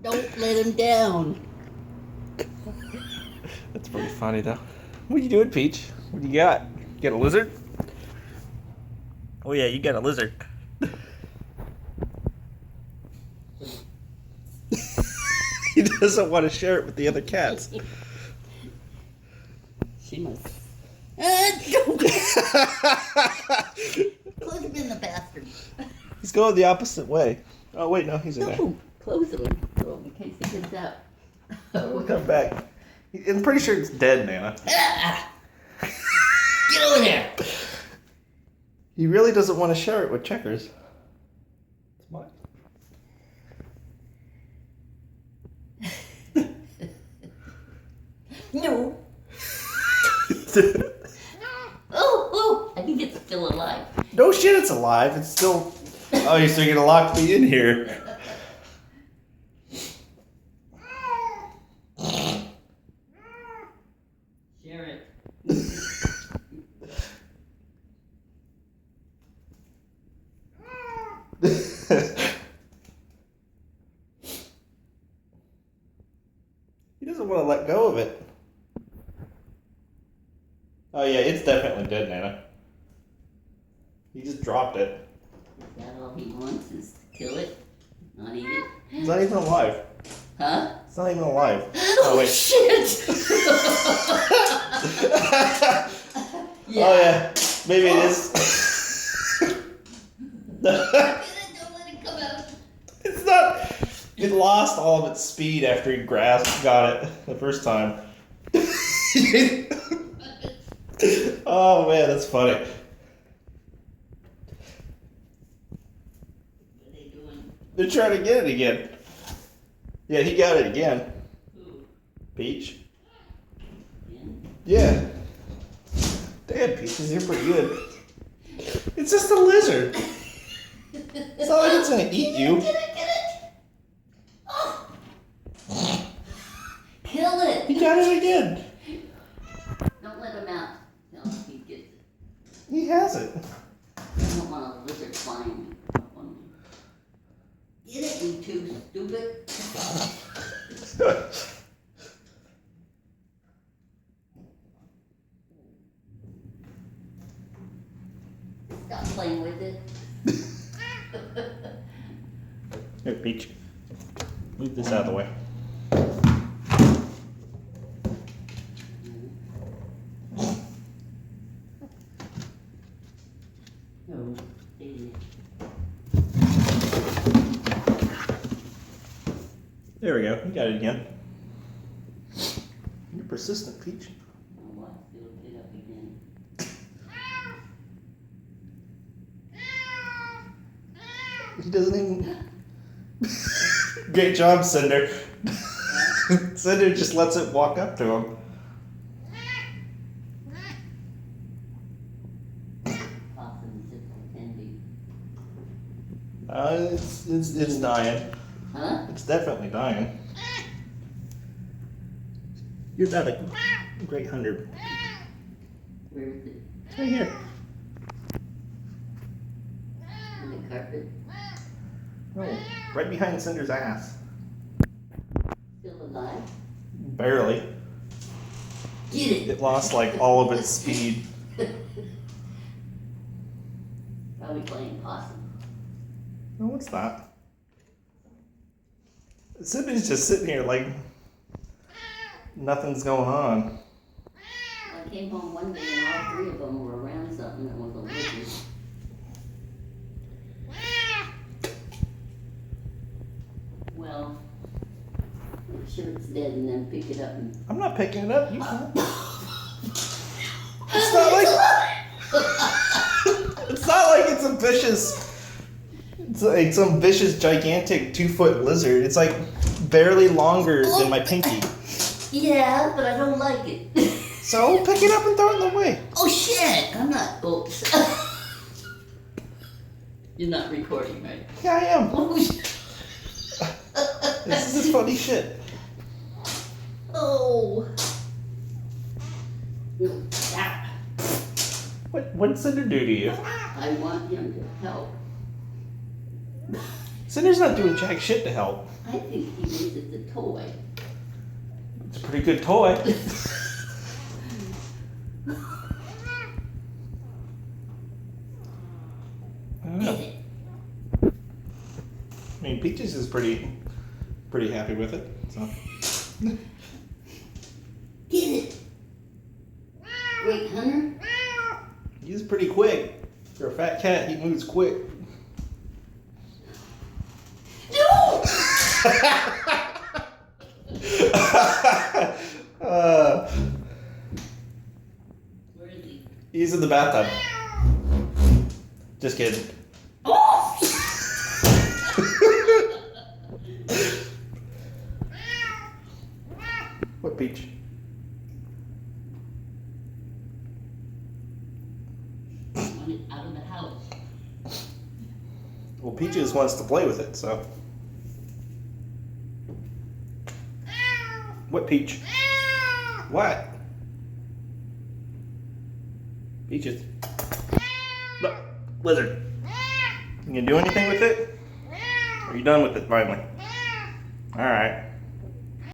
Don't let him down. That's pretty funny, though. What are you doing, Peach? What do you got? You got a lizard? Oh, yeah, you got a lizard. He doesn't want to share it with the other cats. She must. Don't close him in the bathroom. He's going the opposite way. Oh, wait, no, he's in there. No, close him in case he gets out. We'll come back. I'm pretty sure it's dead, Nana. Get over there. He really doesn't want to share it with Checkers. It's mine. No. Oh, I think it's still alive. No shit, it's alive. It's still... Oh, so you're going to lock me in here. Share it. He doesn't want to let go of it. Oh yeah, it's definitely dead, Nana. He just dropped it. Is that all he wants is to kill it? Not eat it? It's not even alive. Huh? It's not even alive. Oh, wait. Shit! Yeah. Oh yeah, maybe it is. Don't let it come out. It's not. It lost all of its speed after he got it the first time. Oh man, that's funny. What are they doing? They're trying to get it again. Yeah, he got it again. Who? Peach. Again? Yeah. Damn, Peaches, you're pretty good. It's just a lizard. It's not like it's gonna eat you. Get it! Oh. Kill it! He got it again. Don't let him out. No, he gets it. He has it. I don't want a lizard flying up on me. Get it, you two stupid. Stop playing with it. Here, Peach. Move this out of the way. No, stay there. There we go. You got it again. You're persistent, Peach. I'll watch it'll get up again. He doesn't even... Great job, Cinder. Cinder just lets it walk up to him. Possums if they can be. It's dying. Huh? It's definitely dying. You're not a great hunter. Where is it? It's right here. On the carpet? No, right behind Cinder's ass. Still alive? Barely. Get it! It lost like all of its speed. Probably playing possum. No, what's that? Cinder's just sitting here like nothing's going on. I came home one day and all three of them were around something that was a lizard. Well, make sure it's dead and then pick it up and... I'm not picking it up. You can. It's not like it's not like it's a vicious. It's like some vicious, gigantic 2-foot lizard. It's like barely longer than my pinky. Yeah, but I don't like it. So pick it up and throw it in the way. Oh shit! I'm not. Oops. You're not recording, right? Yeah, I am. Oh shit. This is funny shit. Oh. Ah. What did Cinder do to you? I want him to help. Cinder's not doing jack shit to help. I think he thinks it's a toy. It's a pretty good toy. I don't know. Get it. I mean, Peaches is pretty happy with it. So. Get it. Great hunter. He's pretty quick. For a fat cat, he moves quick. No! Where is he? He's in the bathtub. Just kidding. Oh! What, Peach? I want it out of the house. Well, Peaches wants to play with it, so. What, Peach? What? Peaches. Look, lizard. You gonna do anything with it? Or are you done with it finally? Alright.